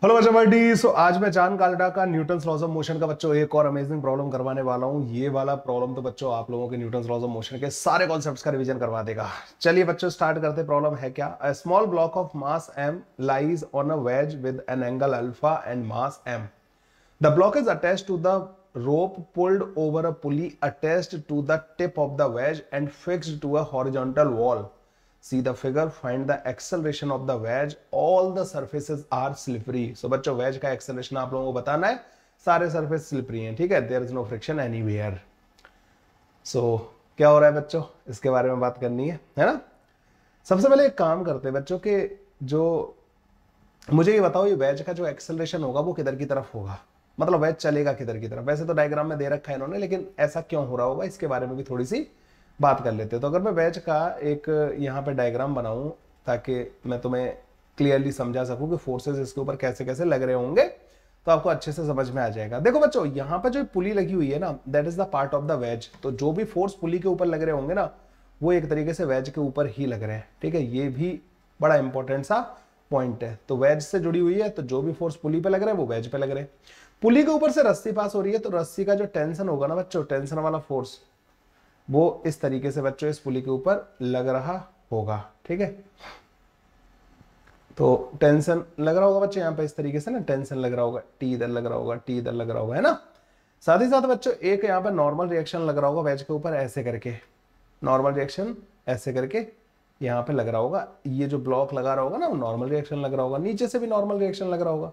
Hello बच्चों बड्डी। सो आज मैं जान काल्डा का न्यूटन्स लॉज ऑफ मोशन का बच्चों एक और अमेजिंग प्रॉब्लम करवाने वाला हूँ। ये वाला प्रॉब्लम तो बच्चों आप लोगों के न्यूटन्स लॉज ऑफ मोशन के सारे कॉन्सेप्ट्स का रिवीजन करवा देगा। चलिए बच्चों स्टार्ट करते। प्रॉब्लम है क्या? A small block of mass m lies on a wedge with an angle alpha and mass m. The block is attached to the rope pulled over a pulley attached to the tip of the wedge and fixed to a horizontal wall. See the figure. Find the acceleration of the wedge. All the surfaces are slippery. So बच्चों wedge का acceleration आप लोगों को बताना है। सारे surface slippery हैं, ठीक है। There is no friction anywhere. So क्या हो रहा है बच्चों, इसके बारे में बात करनी है ना। सबसे पहले एक काम करते हैं बच्चों के, जो मुझे ये बताओ ये wedge का जो acceleration होगा वो किधर की तरफ होगा, मतलब wedge चलेगा किधर की तरफ। वैसे तो डायग्राम में दे रखा है इन्होंने, लेकिन ऐसा क्यों हो रहा होगा इसके बारे में भी थोड़ी सी बात कर लेते हैं। तो अगर मैं वेज का एक यहाँ पे डायग्राम बनाऊं ताकि मैं तुम्हें क्लियरली समझा सकूं कि फोर्सेस इसके ऊपर कैसे कैसे लग रहे होंगे, तो आपको अच्छे से समझ में आ जाएगा। देखो बच्चों यहाँ पे जो पुली लगी हुई है ना, that is the part of the veg. तो जो भी फोर्स पुली के ऊपर लग रहे होंगे ना, वो एक तरीके से वेज के ऊपर ही लग रहे हैं, ठीक है। ये भी बड़ा इंपॉर्टेंट सा पॉइंट है। तो वेज से जुड़ी हुई है, तो जो भी फोर्स पुली पे लग रहे हैं वो वेज पे लग रहे हैं। पुली के ऊपर से रस्सी पास हो रही है, तो रस्सी का जो टेंशन होगा ना बच्चों, टेंशन वाला फोर्स, वो इस तरीके से बच्चों इस पुली के ऊपर लग रहा होगा, ठीक है। तो टेंशन लग रहा होगा बच्चों यहाँ पे इस तरीके से ना, टेंशन लग रहा होगा, टी इधर लग रहा होगा, टी इधर लग रहा होगा, है ना। साथ ही साथ बच्चों एक यहाँ पे नॉर्मल रिएक्शन लग रहा होगा वेज के ऊपर, ऐसे करके नॉर्मल रिएक्शन ऐसे करके यहाँ पे लग रहा होगा। ये जो ब्लॉक लगा रहा होगा ना, वो नॉर्मल रिएक्शन लग रहा होगा। नीचे से भी नॉर्मल रिएक्शन लग रहा होगा,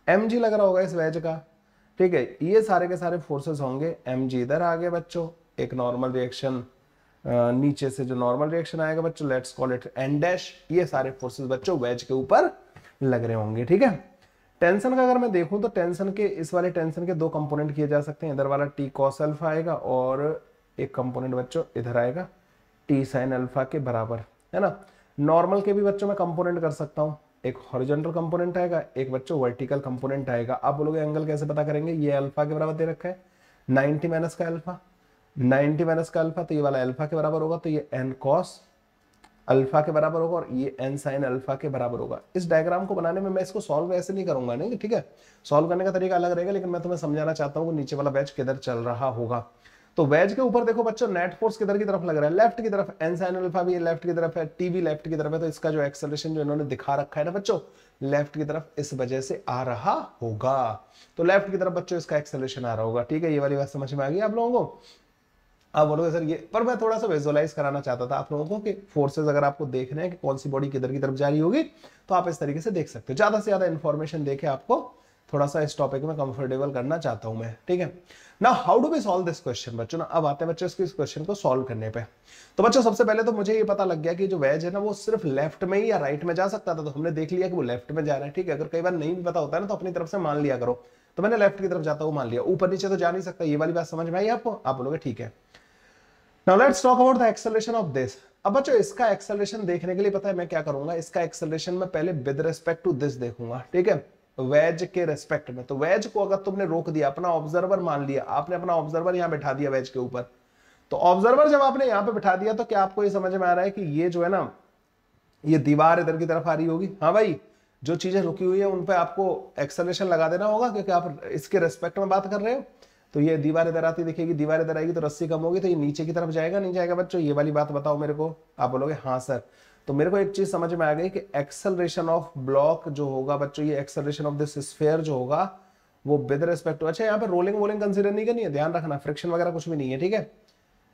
mg लग रहा होगा इस वेज का, ठीक है। ये सारे के सारे फोर्सेस होंगे। mg इधर आ गए बच्चों, एक नॉर्मल रिएक्शन नीचे से जो नॉर्मल रिएक्शन आएगा बच्चों, let's call it n dash. ये सारे फोर्सेस बच्चों वेज के ऊपर लग रहे होंगे, ठीक है। टेंशन का अगर मैं देखूं तो टेंशन के, इस वाले टेंशन के दो कंपोनेंट किए जा सकते हैं। इधर वाला t cos अल्फा आएगा और एक कंपोनेंट बच्चों इधर आएगा t sin अल्फा के बराबर, है ना। नॉर्मल के भी बच्चों मैं कंपोनेंट कर सकता हूं, एक हॉरिजॉन्टल कंपोनेंट आएगा, एक बच्चों वर्टिकल कंपोनेंट आएगा। आप बोलोगे एंगल कैसे पता करेंगे, ये अल्फा के बराबर दे रखा है 90 माइनस का अल्फा, 90 माइनस का अल्फा, तो ये वाला अल्फा के बराबर होगा, तो ये n cos अल्फा के बराबर होगा और ये n sin अल्फा के बराबर होगा। इस डायग्राम को बनाने में मैं इसको सॉल्व ऐसे नहीं करूंगा, नहीं, ठीक है। सॉल्व करने का तरीका अलग रहेगा, लेकिन मैं तुम्हें समझाना चाहता हूँ कि नीचे वाला वेज किधर चल रहा होगा। तो वेज के ऊपर देखो बच्चों नेट फोर्स किधर की तरफ लग रहा है, लेफ्ट की तरफ। n sin अल्फा भी लेफ्ट की तरफ है, t भी लेफ्ट की तरफ है, तो इसका जो एक्सेलरेशन जो इन्होंने दिखा रखा है ना बच्चों, लेफ्ट की तरफ इस वजह से आ रहा होगा। तो लेफ्ट की तरफ बच्चों इसका एक्सेलरेशन आ रहा होगा, ठीक है। ये वाली बात समझ में आ गई आप लोगों को। आप बोलोगे सर ये, पर मैं थोड़ा सा विजुअलाइज कराना चाहता था आप लोगों को कि फोर्सेस अगर आपको देखने हैं कि कौन सी बॉडी किधर की तरफ जा रही होगी, तो आप इस तरीके से देख सकते हो। ज्यादा से ज्यादा इंफॉर्मेशन देके आपको थोड़ा सा इस टॉपिक में कंफर्टेबल करना चाहता हूं मैं, ठीक है ना। How do we solve this question बच्चों ना। अब आते हैं बच्चों इस क्वेश्चन को सॉल्व करने पे। तो बच्चों सबसे पहले तो मुझे ये पता लग गया कि जो वेज है ना, वो सिर्फ लेफ्ट में ही या राइट में जा सकता था। तो हमने देख लिया कि वो लेफ्ट में जा रहा है, ठीक है। अगर कई बार नहीं भी पता होता है ना, तो अपनी तरफ से मान लिया करो। तो मैंने लेफ्ट की तरफ जाता हूँ मान लिया, ऊपर नीचे तो जा नहीं सकता। ये वाली बात समझ में आई आपको? आप बोलोगे ठीक है। Now let's talk about the acceleration of this. अब बच्चों इसका एक्सेलरेशन देखने के लिए पता है मैं क्या करूंगा, इसका एक्सेलरेशन मैं पहले विद रिस्पेक्ट टू दिस देखूंगा, ठीक है, वेज के रिस्पेक्ट में। तो वेज को अगर तुमने रोक दिया, अपना ऑब्जर्वर मान लिया, आपने अपना ऑब्जर्वर यहां बैठा दिया वेज के ऊपर, तो ऑब्जर्वर जब आपने यहां पे बैठा दिया, तो क्या आपको ये समझ में आ रहा है कि ये जो है ना, ये दीवार इधर की तरफ आ रही होगी। हाँ भाई, जो चीजें रुकी हुई है उन पर आपको एक्सेलरेशन लगा देना होगा, क्योंकि आप इसके रिस्पेक्ट में बात कर रहे हो। तो ये दीवार इधर आती दिखेगी, दीवार इधर आएगी, तो रस्सी कम होगी, तो ये नीचे की तरफ जाएगा, नहीं जाएगा बच्चों? ये वाली बात बताओ मेरे को। आप बोलोगे हाँ सर। तो मेरे को एक चीज समझ में आ गई कि एक्सेलरेशन ऑफ ब्लॉक जो होगा बच्चों, ये एक्सेलरेशन ऑफ दिस स्फीयर जो होगा, वो विद रिस्पेक्ट टू, अच्छा यहाँ पे रोलिंग वोलिंग कंसीडर नहीं करनी है, ध्यान रखना, फ्रिक्शन वगैरह कुछ भी नहीं है, ठीक है।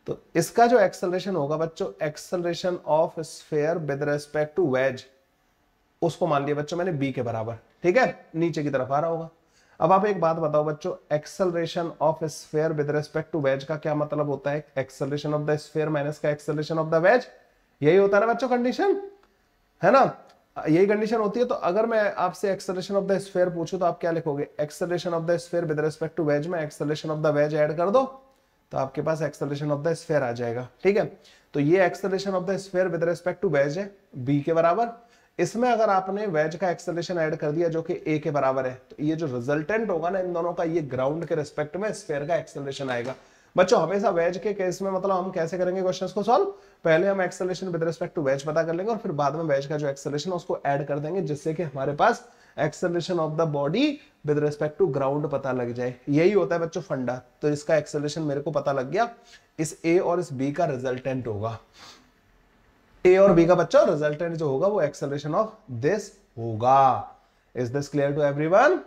तो इसका जो एक्सेलरेशन होगा बच्चों, acceleration of sphere with respect to wedge, उसको मान लिया बच्चों मैंने b के बराबर, ठीक है, नीचे की तरफ आ रहा होगा। अब आप एक बात बताओ बच्चों, acceleration of sphere with respect to wedge का क्या मतलब होता है? Acceleration of the sphere minus का एक्सेलरेशन ऑफ द वेज, यही होता है ना बच्चों कंडीशन, है ना, यही कंडीशन होती है। तो अगर मैं आपसे एक्सेलरेशन ऑफ द स्फीयर पूछूं तो आप क्या लिखोगे? Acceleration of the sphere with respect to wedge में acceleration of the wedge add कर दो, तो आपके पास एक्सेलरेशन ऑफ द स्फीयर आ जाएगा, ठीक है। तो ये acceleration of the sphere with respect to wedge है b के बराबर। इसमें अगर आपने वेज का एक्सेलरेशन ऐड कर दिया जो कि a के बराबर है, तो ये जो रिजल्टेंट होगा ना इन दोनों का, ये ग्राउंड के रिस्पेक्ट में स्फीयर का एक्सेलरेशन आएगा। बच्चों हमेशा वेज के केस में मतलब हम कैसे करेंगे क्वेश्चंस को सॉल्व, पहले हम acceleration with respect to wedge पता कर लेंगे और फिर बाद में वेज का जो एक्सेलरेशन उसको ऐड कर देंगे, जिससे कि हमारे पास acceleration of the body with respect to ground पता लग जाए, यही होता है बच्चों फंडा। तो इसका एक्सेलरेशन मेरे को पता लग गया, इस ए और इस बी का रिजल्टेंट होगा, ए और बी का बच्चों रिजल्टेंट जो होगा वो एक्सेलरेशन ऑफ दिस होगा। Is this clear to everyone?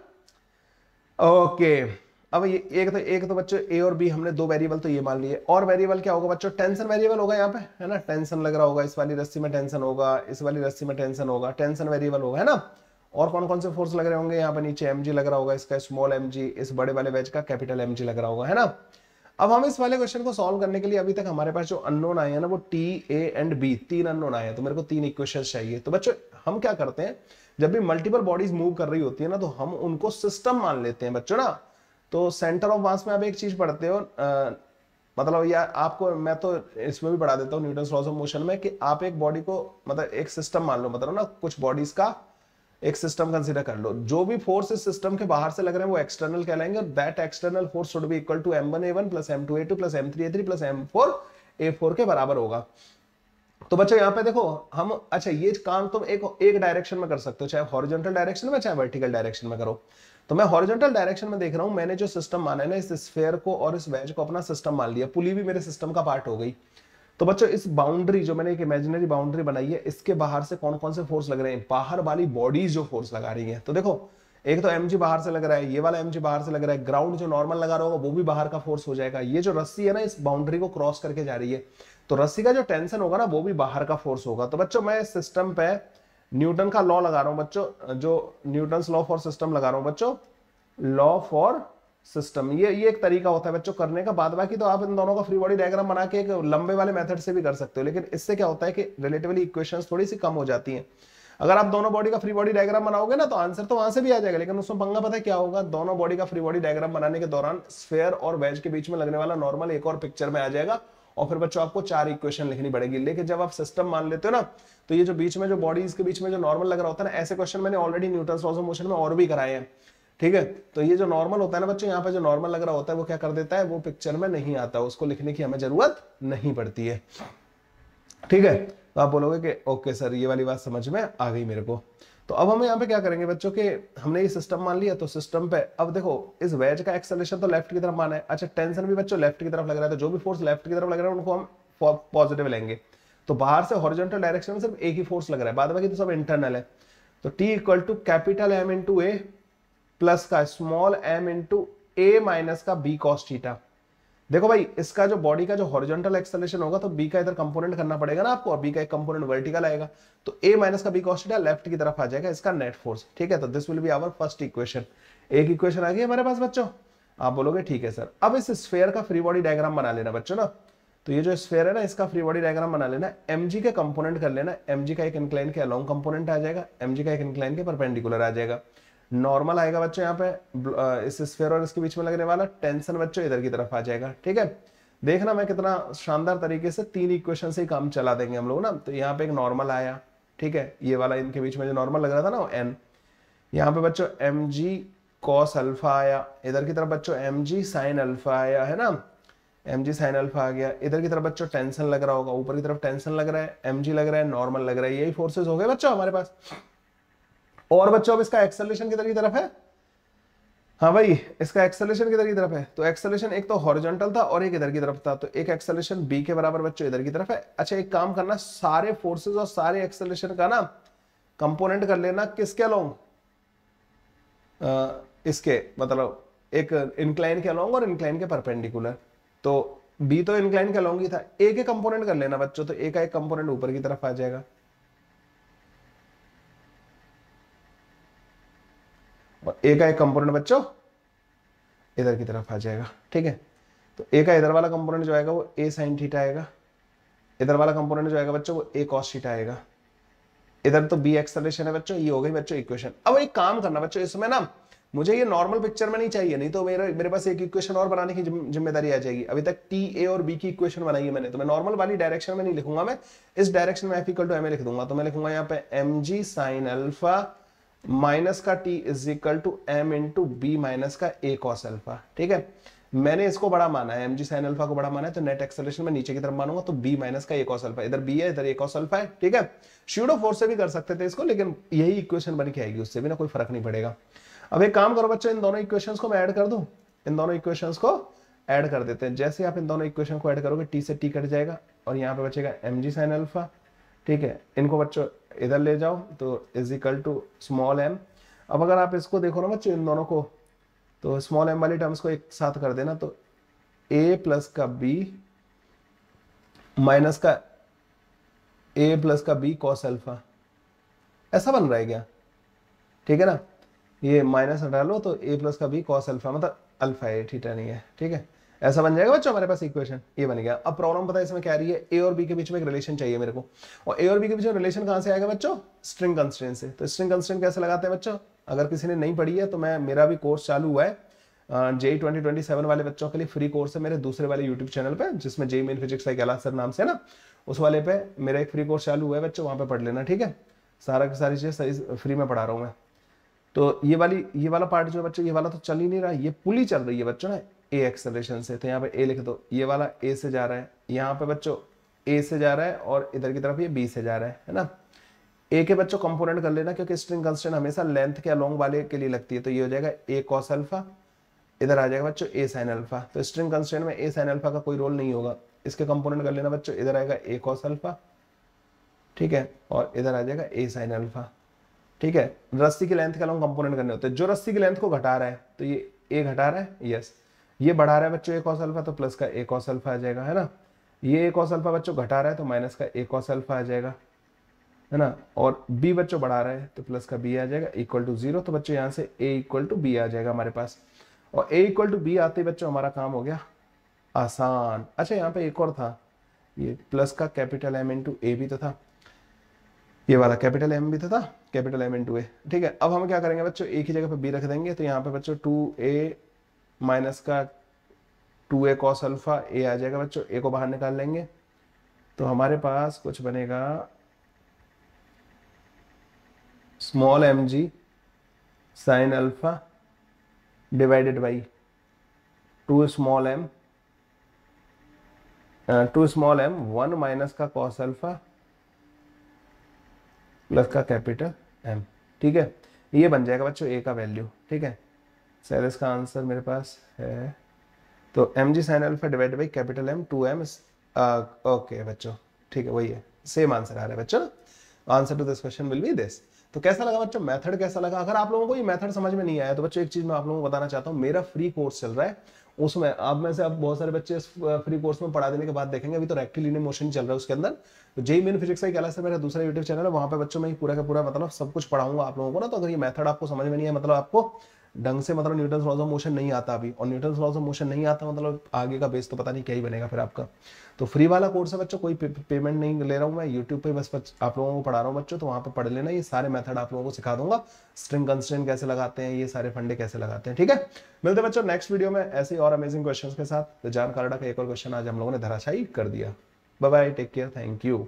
Okay, अब ये एक तो बच्चों ए और बी हमने दो वेरिएबल तो ये मान लिए, और वेरिएबल क्या होगा बच्चों? टेंशन वेरिएबल होगा यहाँ पे, है ना, टेंशन लग रहा होगा, इस वाली रस्सी में टेंशन होगा, इस वाली रस्सी में टेंशन होगा, टेंशन वेरिएबल होगा, है ना। और कौन कौन से फोर्स लग रहे होंगे? यहाँ पे नीचे एमजी लग रहा होगा, इसका स्मॉल एमजी, इस बड़े वाले वेज का कैपिटल एमजी लग रहा होगा, है ना। अब हम इस वाले क्वेश्चन को सॉल्व करने के लिए अभी तक हमारे पास जो अननोन आए हैं ना वो टी, ए एंड बी, तीन अननोन आए हैं, तो मेरे को तीन इक्वेशन चाहिए। तो बच्चों हम क्या करते हैं, जब भी मल्टीपल बॉडीज मूव कर रही होती है ना तो हम उनको सिस्टम मान लेते हैं बच्चों ना। तो सेंटर ऑफ मास में आप एक चीज पढ़ते हो, मतलब यार आपको मैं तो इसमें भी पढ़ा देता हूँ न्यूटन्स लॉज ऑफ मोशन में, कि आप एक बॉडी को मतलब एक सिस्टम मान लो, मतलब ना कुछ बॉडीज का एक सिस्टम कंसीडर कर लो, जो भी फोर्स इस सिस्टम के बाहर से लग रहे हैं वो एक्सटर्नल कहलाएंगे, और that external force should be equal to m1a1 plus m2a2 plus m3a3 plus m4a4 के बराबर होगा। तो बच्चों यहाँ पे देखो हम, अच्छा ये काम तुम एक डायरेक्शन में कर सकते हो, चाहे हॉरिजॉन्टल डायरेक्शन में चाहे वर्टिकल डायरेक्शन में करो। तो मैं हॉरिजॉन्टल डायरेक्शन में देख रहा हूं, मैंने जो सिस्टम माना है ना, इस स्फीयर को और इस वेज को अपना सिस्टम मान लिया, पुली भी मेरे सिस्टम का पार्ट हो गई। तो बच्चों इस बाउंड्री जो मैंने एक इमेजिनरी बाउंड्री बनाई है, इसके बाहर से कौन कौन से फोर्स लग रहे हैं, बाहर वाली बॉडीज जो फोर्स लगा रही है। तो देखो एक तो mg बाहर से लग रहा है, ये वाला mg बाहर से लग रहा है, ग्राउंड जो नॉर्मल लगा रहा होगा वो भी बाहर का फोर्स हो जाएगा, ये जो रस्सी है ना इस बाउंड्री को क्रॉस करके जा रही है, तो रस्सी का जो टेंशन होगा ना वो भी बाहर का फोर्स होगा। तो बच्चों मैं इस सिस्टम पे न्यूटन का लॉ लगा रहा हूं बच्चों, जो न्यूटन्स लॉ फॉर सिस्टम लगा रहा हूं बच्चों, लॉ फॉर सिस्टम। ये एक तरीका होता है बच्चों करने का। बाद बाकी तो आप इन दोनों का फ्री बॉडी डायग्राम बना के एक लंबे वाले मेथड से भी कर सकते हो, लेकिन इससे क्या होता है कि रिलेटिवली इक्वेशंस थोड़ी सी कम हो जाती हैं। अगर आप दोनों बॉडी का फ्री बॉडी डायग्राम बनाओगे ना तो आंसर तो वहां से भी आ जाएगा, लेकिन उसमें पंगा पता है क्या होगा, दोनों बॉडी का फ्री बॉडी डायग्राम बनाने के दौरान स्फीयर और वेज के बीच में लगने वाला नॉर्मल एक और पिक्चर में आ जाएगा, और फिर बच्चों आपको 4 इक्वेशन लिखनी पड़ेगी। लेकिन जब आप सिस्टम मान लेते हो ना, तो ये जो बीच में जो बॉडीज के बीच में जो नॉर्मल लग रहा होता है ना, ऐसे क्वेश्चन मैंने already Newton's laws of motion में और भी कराए हैं, ठीक है। तो ये जो नॉर्मल होता है ना बच्चों, यहाँ पे जो नॉर्मल लग रहा होता है वो क्या कर देता है, वो पिक्चर में नहीं आता, उसको लिखने की हमें जरूरत नहीं पड़ती है, ठीक है। तो आप बोलोगे कि ओके सर ये वाली बात समझ में आ गई मेरे को। तो अब हम यहाँ पे क्या करेंगे बच्चों के, हमने ये सिस्टम मान लिया, तो सिस्टम पे अब देखो इस वेज का एक्सेलरेशन तो लेफ्ट की तरफ माना है, अच्छा टेंशन भी बच्चों लेफ्ट की तरफ लग रहा है, तो जो भी फोर्स लेफ्ट की तरफ लग रहा है उनको हम पॉजिटिव लेंगे। तो बाहर से हॉरिजॉन्टल डायरेक्शन में सिर्फ एक ही फोर्स लग रहा है, बाद बाकी तो सब इंटरनल है। तो T equal to capital M into A plus का small m into A minus का b cos थीटा। देखो भाई इसका जो बॉडी का जो हॉरिजॉन्टल एक्सेलरेशन होगा तो b का इधर कंपोनेंट करना पड़ेगा ना आपको, और b का एक कंपोनेंट वर्टिकल आएगा, तो a माइनस का b cos थीटा लेफ्ट की तरफ आ जाएगा, इसका नेट फोर्स, ठीक है। तो this will be our first equation. एक इक्वेशन आ गई हमारे पास बच्चों। आप बोलोगे ठीक है सर, अब इस स्फीयर का फ्री बॉडी डायग्राम बना लेना बच्चों ना। तो ये जो स्फीयर है ना इसका फ्री बॉडी डायग्राम बना लेना, mg के कंपोनेंट कर लेना, mg का एक इंक्लाइन के अलोंग कंपोनेंट आ जाएगा, mg का एक इंक्लाइन के परपेंडिकुलर आ जाएगा। नॉर्मल आएगा बच्चों यहाँ पे इस स्फीयर और इसके बीच में लगने वाला टेंशन बच्चों इधर की तरफ आ जाएगा, ठीक है। देखना मैं कितना शानदार तरीके से 3 इक्वेशन से ही काम चला देंगे हम लोग ना। तो यहाँ पे एक नॉर्मल आया, ठीक है, ये वाला इनके बीच में जो नॉर्मल लग रहा था ना n, यहाँ पे बच्चों mg cos अल्फा आया, इधर की तरफ बच्चों mg sin अल्फा आया, है ना, mg sin अल्फा आ गया, इधर की तरफ बच्चों टेंशन लग रहा होगा, ऊपर की तरफ टेंशन लग रहा है, mg लग रहा है, नॉर्मल लग रहा है, यही फोर्सेस हो गए बच्चों हमारे पास। और बच्चों अब इसका एक्सेलरेशन किधर की तरफ है, हाँ भाई इसका एक्सेलरेशन किधर की तरफ है, तो एक्सेलरेशन एक तो हॉरिजॉन्टल था और एक इधर की तरफ था, तो एक एक्सेलरेशन b के बराबर बच्चों इधर की तरफ है। अच्छा एक काम करना, सारे फोर्सेस और सारे एक्सेलरेशन का ना कंपोनेंट कर लेना किसके अलोंग, इसके मतलब एक इंक्लाइन के अलोंग और इंक्लाइन के परपेंडिकुलर। तो b तो इंक्लाइन के अलोंग ही था, a के कंपोनेंट कर लेना बच्चों, तो a का एक कंपोनेंट ऊपर की तरफ आ जाएगा और a का एक कंपोनेंट बच्चों इधर की तरफ आ जाएगा, ठीक है। तो a का इधर वाला कंपोनेंट जो आएगा वो a sin थीटा आएगा, इधर वाला कंपोनेंट जो आएगा बच्चों वो a cos थीटा आएगा, इधर तो b एक्सेलरेशन है बच्चों, ये हो गई बच्चों इक्वेशन। अब एक काम करना बच्चों, इसमें ना मुझे ये नॉर्मल पिक्चर में नहीं चाहिए, नहीं तो मेरे पास एक इक्वेशन और बनाने की जिम्मेदारी आ जाएगी। अभी तक टी ए और बी की इक्वेशन बनाई है मैंने, तो मैं नॉर्मल वाली डायरेक्शन में नहीं लिखूंगा, मैं इस डायरेक्शन में F equal to M A लिख दूंगा। तो मैं लिखूंगा यहाँ पे mg sin अल्फा माइनस का t is equal to m into B minus का a cos अल्फा, ठीक है। मैंने इसको बड़ा माना है, mg sin अल्फा को बड़ा माना है, तो नेट एक्सेलरेशन में नीचे की तरफ मानूंगा, तो b माइनस का a cos अल्फा, इधर b है इधर a cos अल्फा है, ठीक है। स्यूडो फोर्स से भी कर सकते थे इसको, लेकिन यही इक्वेशन बन के आएगी, उससे भी ना कोई फर्क नहीं पड़ेगा। अब एक काम करो बच्चों, इन दोनों इक्वेशंस को मैं ऐड कर दूं, इन दोनों इक्वेशंस को ऐड कर देते हैं। जैसे आप इन दोनों इक्वेशन को ऐड करोगे, t से t कट जाएगा और यहाँ पे बचेगा mg sin अल्फा, ठीक है। इनको बच्चों इधर ले जाओ तो is equal to small m। अब अगर आप इसको देखो ना बच्चों, इन दोनों को, तो स्मॉल m वाली टर्म्स को एक साथ कर देना, तो a प्लस का b माइनस का a प्लस का b cos अल्फा, ऐसा बन रहा है क्या, ठीक है ना। ये माइनस हटा लो तो a प्लस का b cos अल्फा, मतलब अल्फा है, थीटा नहीं है, ठीक है। ऐसा बन जाएगा बच्चों हमारे पास इक्वेशन, ये बन गया। अब प्रॉब्लम पता है इसमें क्या आ रही है, a और b के बीच में एक रिलेशन चाहिए मेरे को, और a और b के बीच में रिलेशन कहां से आएगा बच्चों, स्ट्रिंग कंस्ट्रेंट से। तो स्ट्रिंग कंस्ट्रेंट कैसे लगाते हैं बच्चों, अगर किसी ने नहीं पढ़ी है तो मेरा भी कोर्स चालू हुआ है JEE 2027 वाले बच्चों के लिए, फ्री कोर्स है मेरे दूसरे वाले यूट्यूब चैनल पे, जिसमें JEE मेन फिजिक्स का कैलाश सर नाम से ना, उस वाले पे मेरा एक फ्री कोर्स चालू हुआ है बच्चों, वहां पे पढ़ लेना, ठीक है। सारा की सारी चीजें सही फ्री में पढ़ा रहा हूँ मैं। तो ये वाला पार्ट जो है बच्चों, ये वाला तो चल ही नहीं रहा, ये पुली चल रही है बच्चों ना ए एक्सेलरेशन से, तो यहाँ पे ए लिख दो, ये वाला ए से जा रहा है, यहाँ पे बच्चों ए से जा रहा है, और इधर की तरफ ये बी से जा रहा है ना। ए के बच्चों कंपोनेंट कर लेना, क्योंकि स्ट्रिंग कंस्टेंट हमेशा लेंथ के अलोंग वाले के लिए लगती है, तो ये हो जाएगा ए cos अल्फा, इधर आ जाएगा बच्चों ए sin अल्फा। तो स्ट्रिंग कंस्टेंट में ए sin अल्फा का कोई रोल नहीं होगा, इसके कंपोनेंट कर लेना बच्चों, इधर आएगा ए cos अल्फा, ठीक है, और इधर आ जाएगा ए sin अल्फा, ठीक है। रस्सी की लेंथ के अलोंग कंपोनेंट करने होते हैं, जो रस्सी की लेंथ को घटा रहा है तो ये ए घटा रहा है, यस। ये बढ़ा रहा है बच्चों ए cos अल्फा, तो प्लस का ए cos अल्फा आ जाएगा, है ना। ये ए cos अल्फा बच्चों घटा रहा है, तो माइनस का ए cos अल्फा आ जाएगा, है ना। और बी बच्चों बढ़ा रहा है, तो प्लस का बी आ जाएगा, इक्वल टू 0। तो बच्चों यहाँ से ए इक्वल टू बी आ जाएगा हमारे पास, और ए इक्वल टू बी आते ही बच्चों हमारा काम हो गया आसान। अच्छा यहाँ पे एक और था, ये प्लस का कैपिटल एम इंटू ए भी तो था, ये वाला कैपिटल एम भी तो था, कैपिटल एम इंटू ए, ठीक है। अब हम क्या करेंगे बच्चों, एक ही जगह पे बी रख देंगे, तो यहाँ पे बच्चों 2a माइनस का 2a cos अल्फा ए आ जाएगा बच्चों, ए को बाहर निकाल लेंगे, तो हमारे पास कुछ बनेगा small mg sin alpha divided by 2 small m 1 minus का cos अल्फा प्लस का कैपिटल m, ठीक है। ये बन जाएगा बच्चों ए का वैल्यू, ठीक है। शायद इसका आंसर मेरे पास है, तो mg sin alpha divided by capital m 2m, okay बच्चों, ठीक है, वही है, सेम आंसर आ रहा है बच्चों। Answer to this question will be this. तो कैसा लगा बच्चों, मेथड कैसा लगा। अगर आप लोगों को ये मेथड समझ में नहीं आया तो बच्चों एक चीज मैं आप लोगों को बताना चाहता हूँ, मेरा फ्री कोर्स चल रहा है, उसमें आप में से अब बहुत सारे बच्चे इस फ्री कोर्स में पढ़ा देने के बाद देखेंगे, अभी तो रेक्टिलिनियर मोशन चल रहा है उसके अंदर। तो JEE मेन फिजिक्स का कैलाश मेरा दूसरा यूट्यूब चैनल है, वहां पे बच्चों मैं पूरा का पूरा मतलब सब कुछ पढ़ाऊंगा आप लोगों को ना। तो अगर ये मेथड आपको समझ में नहीं है, मतलब आपको ढंग से मतलब न्यूटन लॉज ऑफ मोशन नहीं आता अभी, और न्यूटन लॉज ऑफ मोशन नहीं आता मतलब आगे का बेस तो पता नहीं क्या ही बनेगा फिर आपका। तो फ्री वाला कोर्स है बच्चों, कोई पेमेंट नहीं ले रहा हूँ मैं, यूट्यूब पे बस आप लोगों को पढ़ा रहा हूँ बच्चों, तो वहाँ पे पढ़ लेना, ये सारे मेथड आप लोगों को सिखा दूंगा, स्ट्रिंग कंस्ट्रेंट कैसे लगाते हैं, ये सारे फंडे कैसे लगाते हैं, ठीक है। मिलते हैं बच्चों नेक्स्ट वीडियो में ऐसे ही और अमेजिंग क्वेश्चन के साथ। तो जान कानाडा का एक और क्वेश्चन आज हम लोगों ने धराशायी कर दिया। Bye bye, take care, thank you.